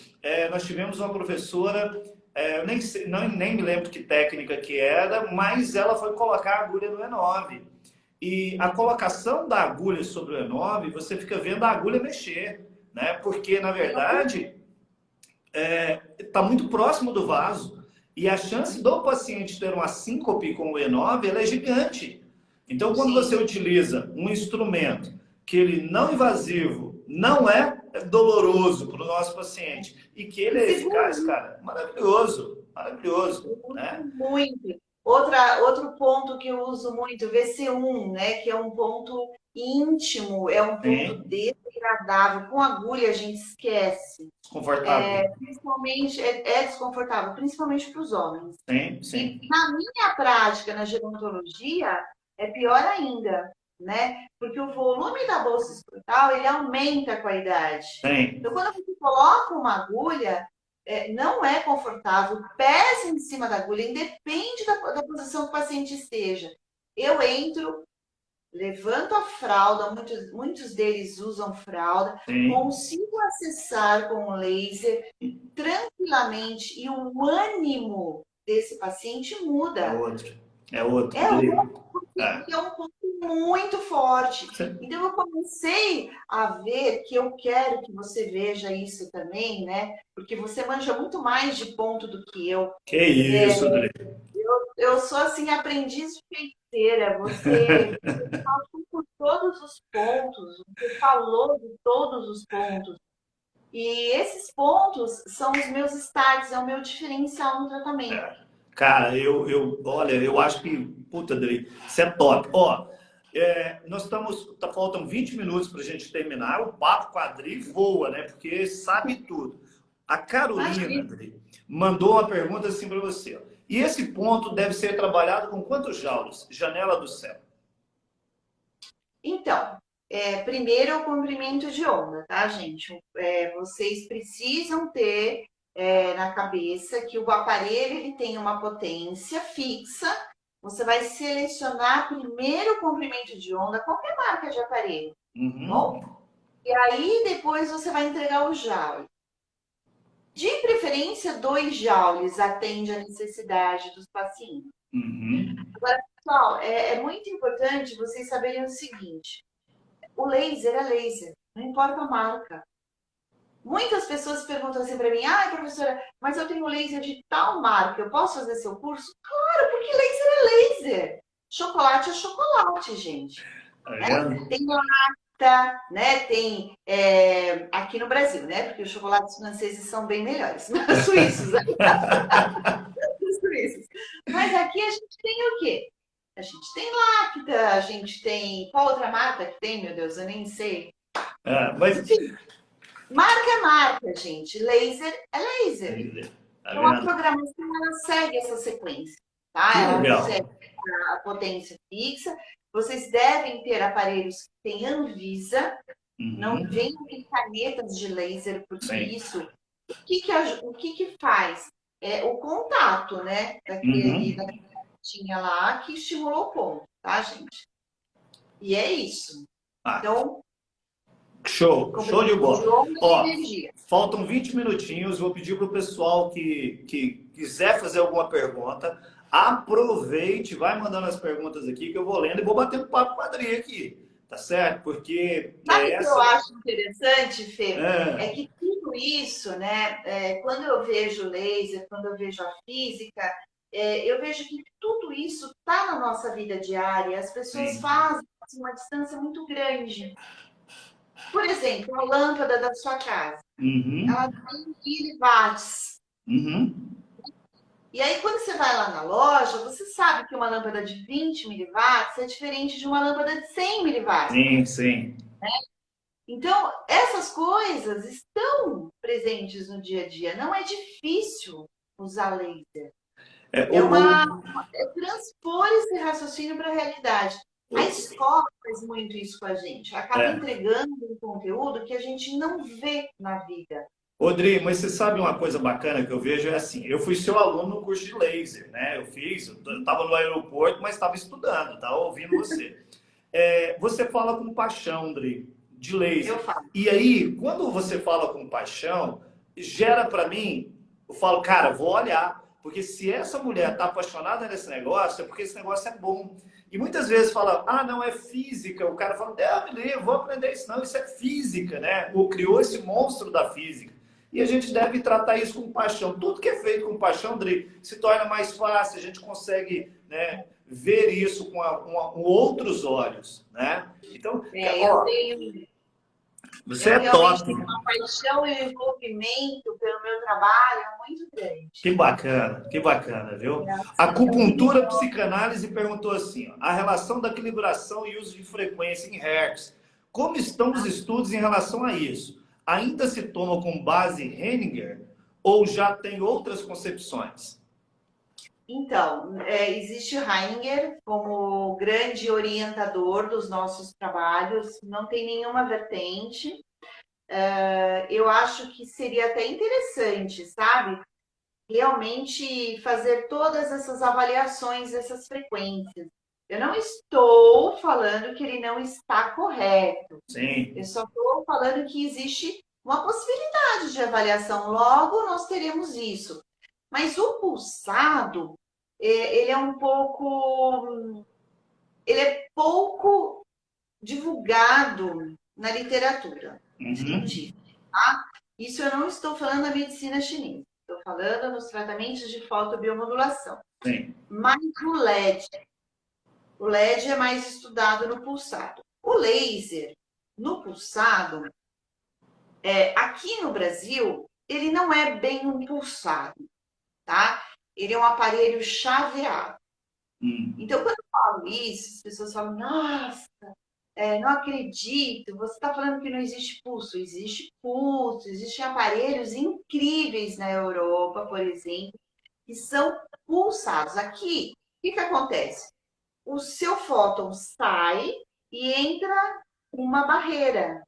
nós tivemos uma professora eu nem, sei, nem me lembro que técnica que era, mas ela foi colocar a agulha no E9. E a colocação da agulha sobre o E9, você fica vendo a agulha mexer, né? Porque, na verdade, está muito próximo do vaso. E a chance do paciente ter uma síncope com o E9, ela é gigante. Então, quando Sim. você utiliza um instrumento que ele não invasivo, não é doloroso para o nosso paciente e que ele E é eficaz, segundo, cara, maravilhoso, maravilhoso, né? muito. Outro ponto que eu uso muito, VC1, né? Que é um ponto íntimo, é um ponto Sim, desagradável. Com agulha a gente esquece. confortável. Principalmente, é desconfortável, principalmente para os homens. Sim, E sim. na minha prática na gerontologia, é pior ainda. né? Porque o volume da bolsa escrotal, ele aumenta com a idade. Tem. Então, quando você coloca uma agulha, não é confortável, pesa em cima da agulha, independe da posição que o paciente esteja. Eu entro, levanto a fralda, muitos deles usam fralda, Tem. consigo acessar com o laser tranquilamente e o ânimo desse paciente muda. É outro. É outro. É um ponto muito forte. Sim. Então, eu comecei a ver que eu quero que você veja isso também, né? Porque você manja muito mais de ponto do que eu. Que isso, Dri. Eu sou, assim, aprendiz de feiticeira. Você passou por todos os pontos, você falou de todos os pontos. E esses pontos são os meus starts, é o meu diferencial no tratamento. Cara, olha, eu acho que, puta, Dri, isso é top. Ó, faltam 20 minutos para a gente terminar. O papo com a Dri voa, né? Porque sabe tudo. A Carolina, Dri, mandou uma pergunta assim para você. Ó. E esse ponto deve ser trabalhado com quantos joules? Janela do céu. Então, primeiro é o comprimento de onda, tá, gente? Vocês precisam ter na cabeça que o aparelho ele tem uma potência fixa. Você vai selecionar primeiro o comprimento de onda, qualquer marca de aparelho, bom? E aí depois você vai entregar o joule. De preferência, 2 joules atende à necessidade dos pacientes. Agora, pessoal, é muito importante vocês saberem o seguinte: o laser é laser, não importa a marca. Muitas pessoas perguntam assim para mim: professora, mas eu tenho laser de tal marca, eu posso fazer seu curso? Claro, porque laser é laser. Chocolate é chocolate, gente. Tem lacta, né? Tem aqui no Brasil, né? Porque os chocolates franceses são bem melhores. Suíços, suíços. Mas aqui a gente tem o quê? A gente tem lacta, a gente tem... Qual outra marca que tem, meu Deus? Eu nem sei. Enfim, marca é marca, gente. Laser é laser. Então, a programação, ela segue essa sequência, tá? Ela segue a potência fixa. Vocês devem ter aparelhos que têm Anvisa. Não venham com canetas de laser, porque isso... O que faz? O contato, né? Daquele tinha lá que estimulou o ponto, tá, gente? E é isso. Então, show de bola. Ó, faltam 20 minutinhos. Vou pedir para o pessoal que quiser fazer alguma pergunta, aproveite, vai mandando as perguntas aqui que eu vou lendo e vou batendo papo com a Adri aqui. Tá certo? Porque... Sabe o que eu acho interessante, Fê? É que tudo isso, né? Quando eu vejo laser, quando eu vejo a física, eu vejo que tudo isso está na nossa vida diária. As pessoas fazem uma distância muito grande. Por exemplo, a lâmpada da sua casa. Ela tem miliwatts. E aí, quando você vai lá na loja, você sabe que uma lâmpada de 20 miliwatts é diferente de uma lâmpada de 100 miliwatts. Sim. Né? Então, essas coisas estão presentes no dia a dia. Não é difícil usar laser. É transpor esse raciocínio para a realidade. A escola faz muito isso com a gente. Acaba entregando um conteúdo que a gente não vê na vida. Rodrigo, mas você sabe uma coisa bacana que eu vejo? É assim, eu fui seu aluno no curso de laser, né? Eu estava no aeroporto, mas estava estudando, estava ouvindo você. Você fala com paixão, Rodrigo, de laser. Eu falo. E aí, quando você fala com paixão, gera para mim, eu falo, cara, vou olhar. Porque se essa mulher está apaixonada nesse negócio, é porque esse negócio é bom. E muitas vezes fala, não, é física. O cara fala, vou aprender isso. Não, isso é física, né? Ou criou esse monstro da física. E a gente deve tratar isso com paixão. Tudo que é feito com paixão, André, se torna mais fácil. A gente consegue, né, ver isso com outros olhos, né? Então, você é top. Tenho uma paixão e um envolvimento pelo meu trabalho muito grande. Que bacana, viu? A acupuntura psicanálise perguntou assim, a relação da equilibração e uso de frequência em Hertz. Como estão os estudos em relação a isso? Ainda se toma com base Henninger ou já tem outras concepções? Então, existe Heininger como grande orientador dos nossos trabalhos, não tem nenhuma vertente. Eu acho que seria até interessante, sabe? Realmente fazer todas essas avaliações dessas frequências. Eu não estou falando que ele não está correto. Sim. Eu só estou falando que existe uma possibilidade de avaliação. Logo, nós teremos isso. Mas o pulsado, ele é um pouco, ele é pouco divulgado na literatura Uhum. científica, tá? Isso eu não estou falando da medicina chinesa. Estou falando nos tratamentos de fotobiomodulação. Sim. Mas o LED é mais estudado no pulsado. O laser, no pulsado, aqui no Brasil, ele não é bem um pulsado, tá? Ele é um aparelho chaveado. Hum. Então, quando eu falo isso, as pessoas falam, nossa, não acredito, você está falando que não existe pulso. Existe pulso, existem aparelhos incríveis na Europa, por exemplo, que são pulsados. Aqui, o que acontece? O seu fóton sai e entra uma barreira.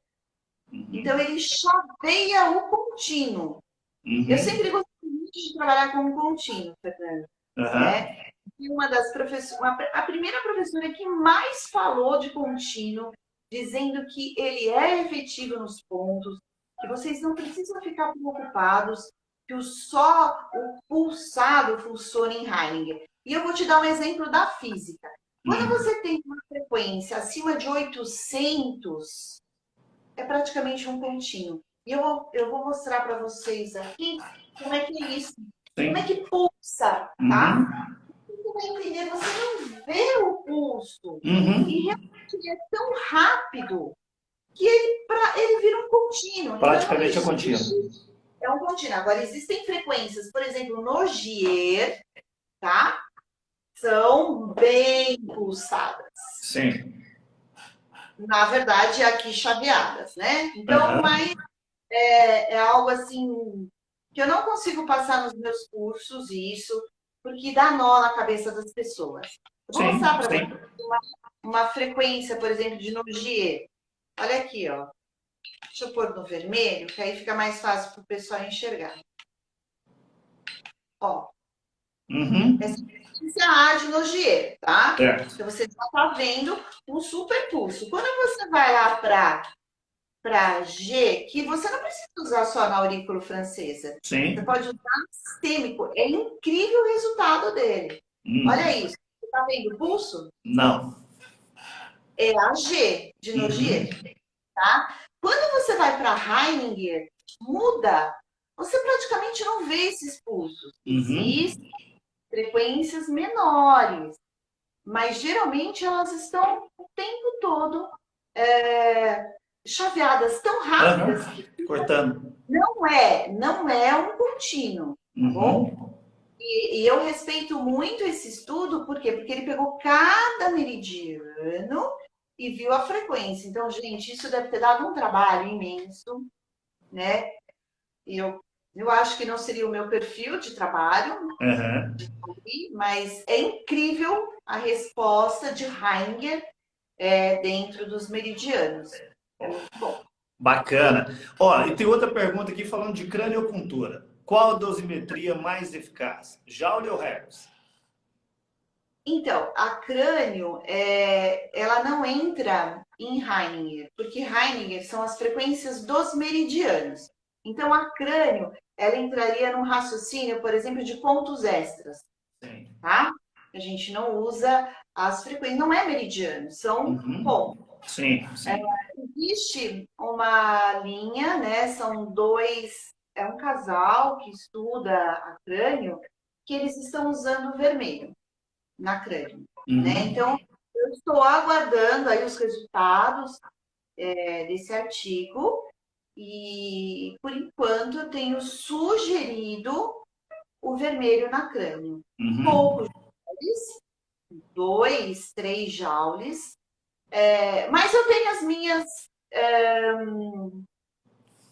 Então, Uhum. ele chaveia o contínuo. Eu Uhum. sempre gostei muito de trabalhar com o contínuo, Fernando, Aham. né? E uma das professoras, a primeira professora que mais falou de contínuo, dizendo que ele é efetivo nos pontos, que vocês não precisam ficar preocupados que só o pulsado funciona em Heininger. E eu vou te dar um exemplo da física. Quando Uhum. você tem uma frequência acima de 800, é praticamente um contínuo. E eu vou mostrar para vocês aqui como é que é isso. Como é Sim. que pulsa, tá? Uhum. Você vai entender, você não vê o pulso. E Uhum. realmente ele é tão rápido que ele vira um contínuo. Então não Praticamente é existe. contínuo. É um contínuo. Agora, existem frequências, por exemplo, no Gier, tá? São bem pulsadas. Sim. Na verdade, aqui chaveadas, né? Então, Aham. mas é algo assim que eu não consigo passar nos meus cursos isso, porque dá nó na cabeça das pessoas. Eu vou Sim, mostrar para você sim. uma frequência, por exemplo, de Nogier. Olha aqui, ó. Deixa eu pôr no vermelho, que aí fica mais fácil para o pessoal enxergar. Ó, essa Uhum. é a de Nogier, tá? Certo. Então você já está vendo um super pulso. Quando você vai lá para G, que você não precisa usar só na aurícula francesa. Você Sim. pode usar no sistêmico. É incrível o resultado dele. Olha Hum. isso. Você está vendo o pulso? Não. É a G de Nogier, Uhum. tá? Quando você vai para Heininger, muda. Você praticamente não vê esses pulsos. Uhum. Existem frequências menores, mas geralmente elas estão o tempo todo chaveadas tão rápidas Aham. que Cortando. não é um contínuo, tá bom? Uhum. E eu respeito muito esse estudo, por quê? Porque ele pegou cada meridiano e viu a frequência. Então, gente, isso deve ter dado um trabalho imenso, né? E eu acho que não seria o meu perfil de trabalho, Aham. mas é incrível a resposta de Heinger dentro dos meridianos. É muito bom. Bacana. Ó, e tem outra pergunta aqui falando de craniopuntura. Qual a dosimetria mais eficaz? Joule ou Hertz? Então, a crânio, ela não entra em Heininger, porque Heininger são as frequências dos meridianos. Então, a crânio, ela entraria num raciocínio, por exemplo, de pontos extras, Sim. tá? A gente não usa as frequências, não é meridiano, são Uhum. pontos. Sim, sim. Existe uma linha, né? São dois, é um casal que estuda a crânio, que eles estão usando o vermelho na crânio, né? Uhum. Então, eu estou aguardando aí os resultados desse artigo e, por enquanto, eu tenho sugerido o vermelho na crânio. Uhum. Poucos joules, 2, 3 joules, mas eu tenho as minhas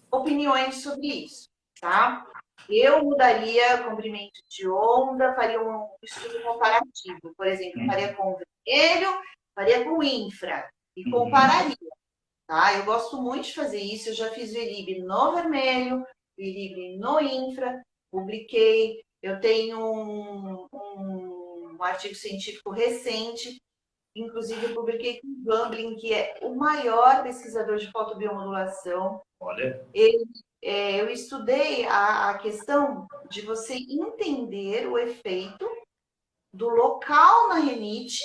opiniões sobre isso, tá? Eu mudaria comprimento de onda, faria um estudo comparativo. Por exemplo, faria com vermelho, faria com infra e compararia. Tá? Eu gosto muito de fazer isso. Eu já fiz o ELIB no vermelho, o ELIB no infra, publiquei. Eu tenho um artigo científico recente, inclusive eu publiquei com o Bamblin, que é o maior pesquisador de fotobiomodulação. Olha. Eu estudei a questão de você entender o efeito do local na rinite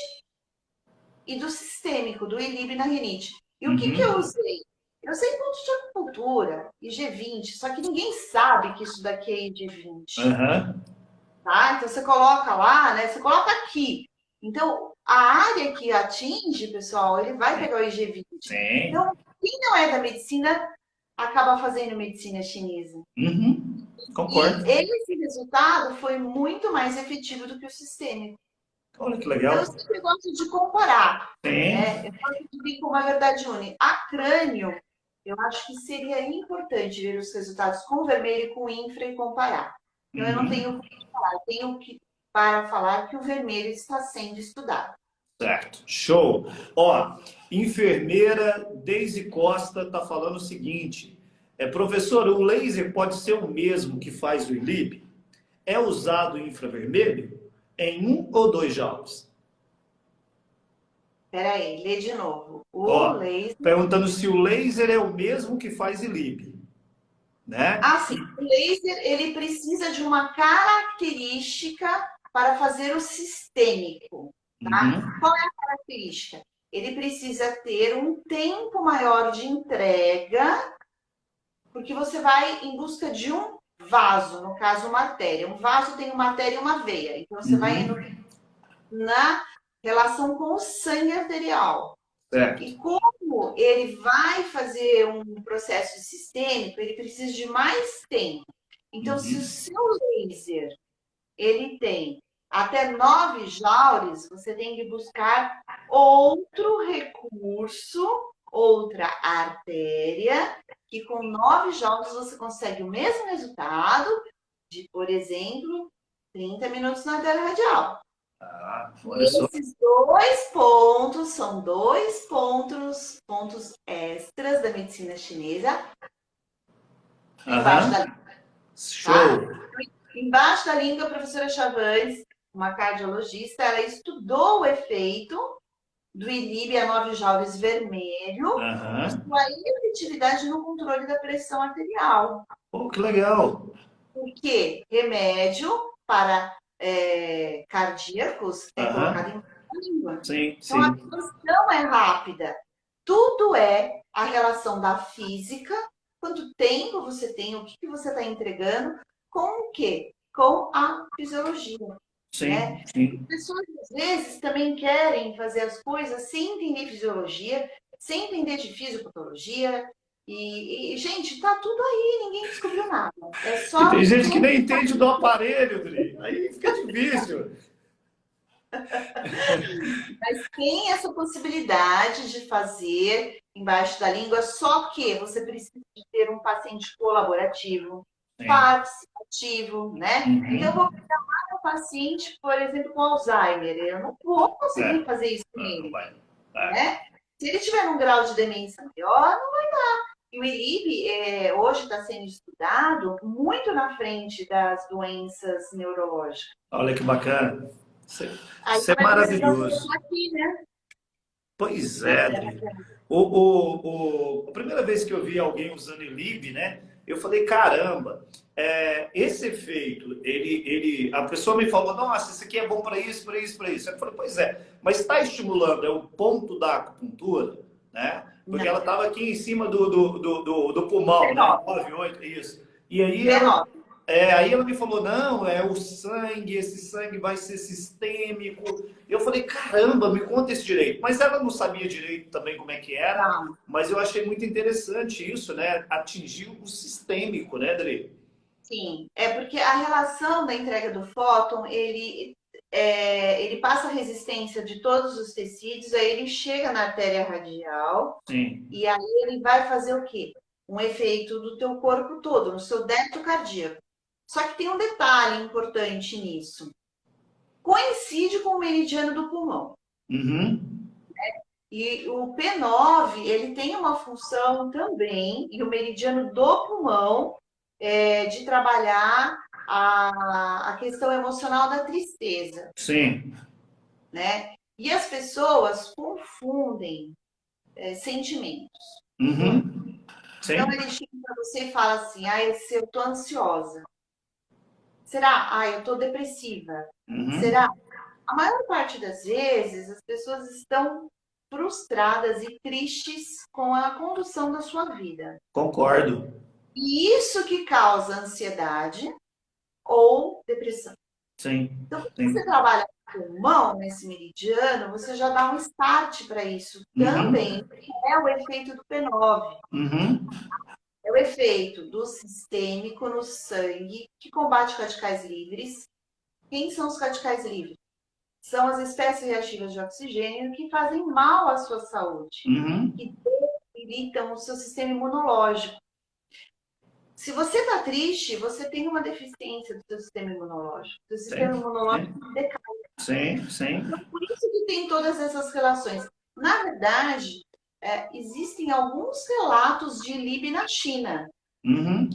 e do sistêmico, do ELIB na rinite. E o que eu usei? Eu usei ponto de acupuntura, IG20, só que ninguém sabe que isso daqui é IG20. Tá? Então você coloca lá, né? Você coloca aqui. Então, a área que atinge, pessoal, ele vai pegar o IG20. Sim. Então, quem não é da medicina acaba fazendo medicina chinesa. Concordo. E esse resultado foi muito mais efetivo do que o sistêmico. Olha que legal. Então, eu sempre gosto de comparar. Sim. Né? Eu gosto de vir com uma verdade única. A crânio, eu acho que seria importante ver os resultados com vermelho e com infra e comparar. Então, eu não tenho o que falar. Eu tenho para falar que o vermelho está sendo estudado. Certo, show. Ó, enfermeira Deise Costa está falando o seguinte: professor, o laser pode ser o mesmo que faz o ELIB? É usado infravermelho em 1 ou 2 joules? Espera aí, lê de novo. Laser... Perguntando se o laser é o mesmo que faz ELIB, né? Sim. O laser, ele precisa de uma característica para fazer o sistêmico. Tá? Qual é a característica? Ele precisa ter um tempo maior de entrega, porque você vai em busca de um vaso, no caso, uma artéria. Um vaso tem uma artéria e uma veia. Então, você vai na relação com o sangue arterial. Certo. E como ele vai fazer um processo sistêmico, ele precisa de mais tempo. Então, se o seu laser ele tem até 9 joules, você tem que buscar outro recurso, outra artéria, que com 9 joules você consegue o mesmo resultado de, por exemplo, 30 minutos na artéria radial. Esses 2 pontos são 2 pontos extras da medicina chinesa. Embaixo da língua. Show! Tá? Embaixo da língua, a professora Chavans, uma cardiologista, ela estudou o efeito do ELIB a 9 joules vermelho e sua efetividade no controle da pressão arterial. Oh, que legal! Porque remédio para cardíacos é colocado em língua. Sim, então, a absorção é rápida. Tudo é a relação da física, quanto tempo você tem, o que você está entregando, com o quê? Com a fisiologia. Sim, né? sim. As pessoas, às vezes, também querem fazer as coisas sem entender fisiologia, sem entender de fisiopatologia. E, gente, tá tudo aí, ninguém descobriu nada. É só... E tem gente que nem entende do aparelho, Dri. Aí fica difícil. Mas tem essa possibilidade de fazer embaixo da língua, só que você precisa de ter um paciente colaborativo, participativo, né? Então, eu vou pegar um paciente, por exemplo, com Alzheimer. Eu não vou conseguir fazer isso com ele. Né? Se ele tiver um grau de demência maior, não vai dar. E o ELIB hoje está sendo estudado muito na frente das doenças neurológicas. Olha que bacana. Isso é maravilhoso. Aqui, né? Pois é, Adri. A primeira vez que eu vi alguém usando ELIB, né? Eu falei, caramba, esse efeito, a pessoa me falou, nossa, isso aqui é bom para isso, para isso, para isso. Eu falei, pois é, mas está estimulando, é o ponto da acupuntura, né? Porque ela estava aqui em cima do pulmão, né? 9, 8, isso. E aí aí ela me falou, não, é o sangue, esse sangue vai ser sistêmico. Eu falei, caramba, me conta esse direito. Mas ela não sabia direito também como é que era, mas eu achei muito interessante isso, né? Atingir o sistêmico, né, Adri? Sim, porque a relação da entrega do fóton, ele passa a resistência de todos os tecidos, aí ele chega na artéria radial, e aí ele vai fazer o quê? Um efeito do teu corpo todo, no seu débito cardíaco. Só que tem um detalhe importante nisso. Coincide com o meridiano do pulmão. Uhum. E o P9, ele tem uma função também, e o meridiano do pulmão, de trabalhar a questão emocional da tristeza, Sim. né? E as pessoas confundem sentimentos. Uhum. Então, Sim. ele chega para você e fala assim, eu tô ansiosa. Será? Eu tô depressiva. Será? Uhum. A maior parte das vezes, as pessoas estão frustradas e tristes com a condução da sua vida. Concordo. E isso que causa ansiedade ou depressão. Sim. Então, quando você Sim. trabalha com o pulmão, nesse meridiano, você já dá um start para isso Uhum. também. É o efeito do P9. Uhum. É o efeito do sistêmico no sangue que combate radicais livres. Quem são os radicais livres? São as espécies reativas de oxigênio que fazem mal à sua saúde, Uhum. que debilitam o seu sistema imunológico. Se você está triste, você tem uma deficiência do seu sistema imunológico. O seu sistema Sim. imunológico Sim. decai. Sim. Sim. Então, por isso que tem todas essas relações. Na verdade, existem alguns relatos de Lib na China. Uhum.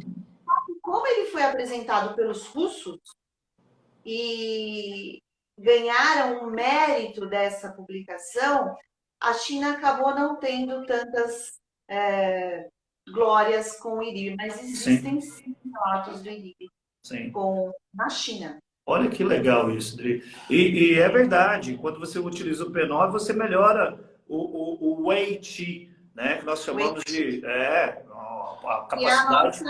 Como ele foi apresentado pelos russos e ganharam o mérito dessa publicação, a China acabou não tendo tantas glórias com o IRIB, mas existem Sim. sim relatos do IRIB Sim. na China. Olha que legal isso, Dri. E é verdade, quando você utiliza o P9, você melhora o Wei Qi, né? Que nós chamamos de a Que é a capacidade,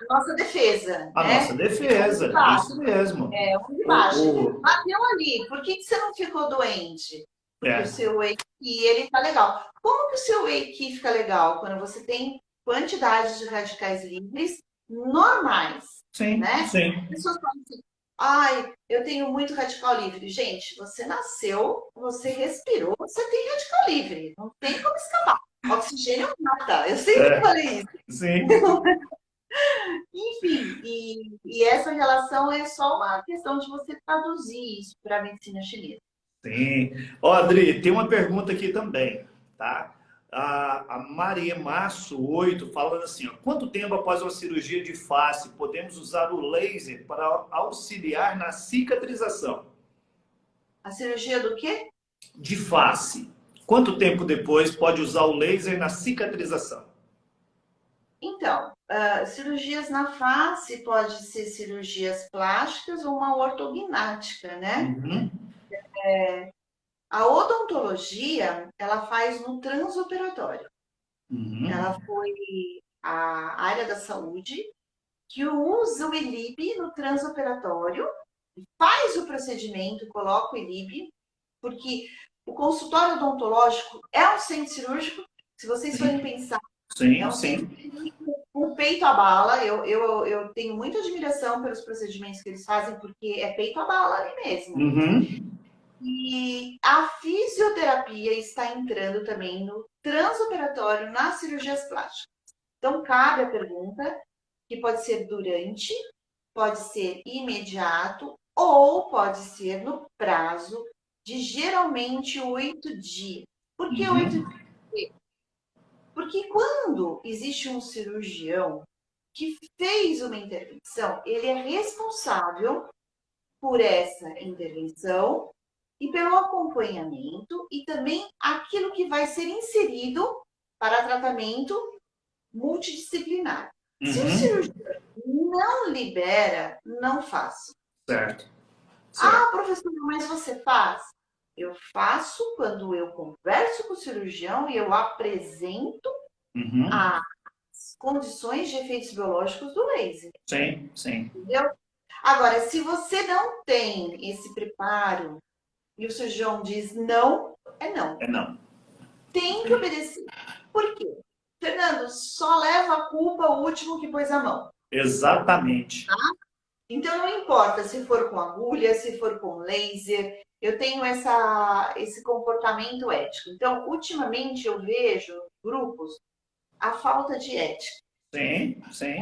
nossa defesa, a nossa né? Onde defesa. baixa? Isso mesmo. Onde baixa? O, o, Bateu ali. Por que você não ficou doente? Porque o é, seu Whey ele tá legal. Como que o seu Whey fica legal? Quando você tem quantidade de radicais livres normais, sim, né? As sim, pessoas falam assim, eu tenho muito radical livre. Gente, você nasceu, você respirou, você tem radical livre. Não tem como escapar. Oxigênio mata. Eu sempre é, falei isso. sim, Enfim, e essa relação é só uma questão de você traduzir isso para a medicina chinesa. sim. Ó, Adri, tem uma pergunta aqui também, tá? A Maria Masso 8 falando assim, ó, quanto tempo após uma cirurgia de face podemos usar o laser para auxiliar na cicatrização? A cirurgia do quê? De face. Quanto tempo depois pode usar o laser na cicatrização? Então, cirurgias na face pode ser cirurgias plásticas ou uma ortognática, né? Uhum, A odontologia, ela faz no transoperatório. uhum, Ela foi a área da saúde que usa o ILIB no transoperatório, faz o procedimento, coloca o ILIB, porque o consultório odontológico é um centro cirúrgico. Se vocês forem pensar, é sim, um centro sim. com peito a bala. Eu tenho muita admiração pelos procedimentos que eles fazem, porque é peito a bala ali mesmo. Uhum, E a fisioterapia está entrando também no transoperatório nas cirurgias plásticas. Então, cabe a pergunta, que pode ser durante, pode ser imediato ou pode ser no prazo de geralmente 8 dias. Por que 8 dias? uhum, Porque quando existe um cirurgião que fez uma intervenção, ele é responsável por essa intervenção e pelo acompanhamento e também aquilo que vai ser inserido para tratamento multidisciplinar. Se o uhum. cirurgião não libera, não faço. Certo, certo. Professor, mas você faz? Eu faço quando eu converso com o cirurgião e eu apresento Uhum. as condições de efeitos biológicos do laser, Sim, sim. entendeu? Agora, se você não tem esse preparo e o cirurgião diz não, é não. É não. Tem que obedecer. Por quê? Fernando, só leva a culpa o último que pôs a mão. Exatamente. Então, não importa se for com agulha, se for com laser, eu tenho esse comportamento ético. Então, ultimamente eu vejo grupos a falta de ética. Sim, sim.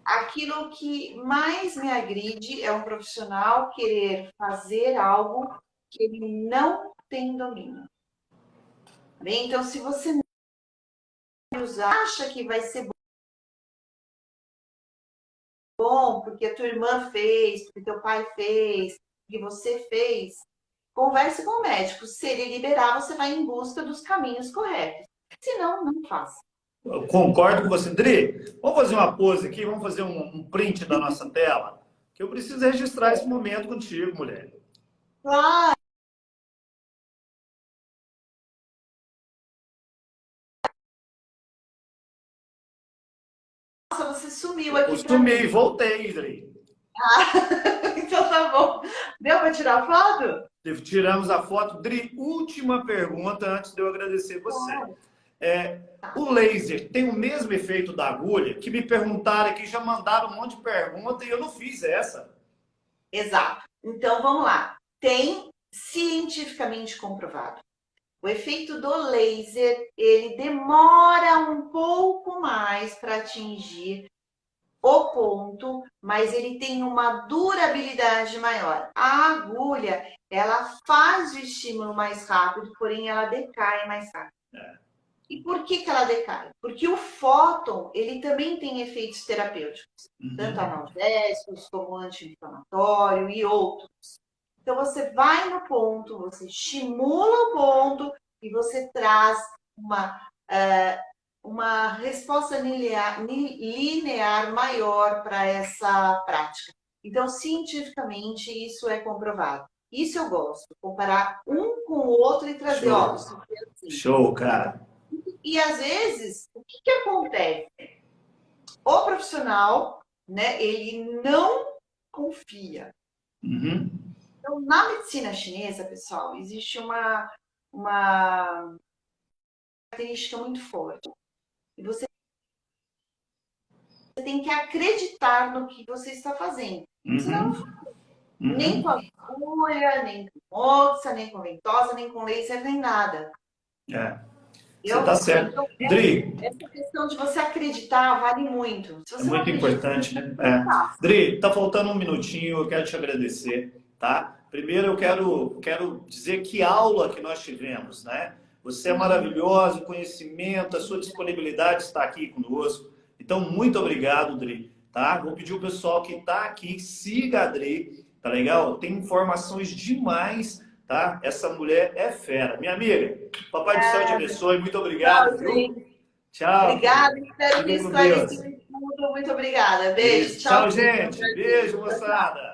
aquilo que mais me agride é um profissional querer fazer algo que ele não tem domínio. Tá bem? Então, se você acha que vai ser bom porque a tua irmã fez, porque teu pai fez, porque você fez, converse com o médico. Se ele liberar, você vai em busca dos caminhos corretos. Se não, não faça. Eu concordo com você. Dri, vamos fazer uma pose aqui, vamos fazer um print da nossa tela, que eu preciso registrar esse momento contigo, mulher. Claro. Nossa, você sumiu aqui pra mim. Sumi, voltei, Dri. Então tá bom. Deu para tirar foto? Tiramos a foto. Dri, última pergunta antes de eu agradecer você. O laser tem o mesmo efeito da agulha? Que me perguntaram aqui, já mandaram um monte de perguntas e eu não fiz essa. Exato. Então vamos lá. Tem cientificamente comprovado. O efeito do laser, ele demora um pouco mais para atingir o ponto, mas ele tem uma durabilidade maior. A agulha, ela faz o estímulo mais rápido, porém ela decai mais rápido. E por que ela decai? Porque o fóton, ele também tem efeitos terapêuticos, tanto analgésicos como anti-inflamatório e outros. Então você vai no ponto, você estimula o ponto e você traz uma resposta linear maior para essa prática. Então, cientificamente, isso é comprovado. Isso eu gosto, comparar um com o outro e trazer, ó, Show, cara. E às vezes, o que acontece? O profissional, né, ele não confia. Então, na medicina chinesa, pessoal, existe uma característica muito forte. E você tem que acreditar no que você está fazendo. Senão não faz. Nem com agulha, nem com moxa, nem com ventosa, nem com laser, nem nada. Você está certo. Então, Dri, essa questão de você acreditar vale muito. Se você é muito importante, né? Dri, tá faltando um minutinho, eu quero te agradecer, tá? Primeiro eu quero dizer que aula que nós tivemos, né? Você é maravilhosa, o conhecimento, a sua disponibilidade está aqui conosco. Então, muito obrigado, Dri, tá? Vou pedir o pessoal que está aqui, siga a Dri, tá legal? Tem informações demais, tá? Essa mulher é fera. Minha amiga, Papai do Céu te abençoe, muito obrigado, viu? Tchau. Obrigada, espero ter esclarecido tudo. Muito obrigada. Beijo. Tchau, gente. Beijo, moçada.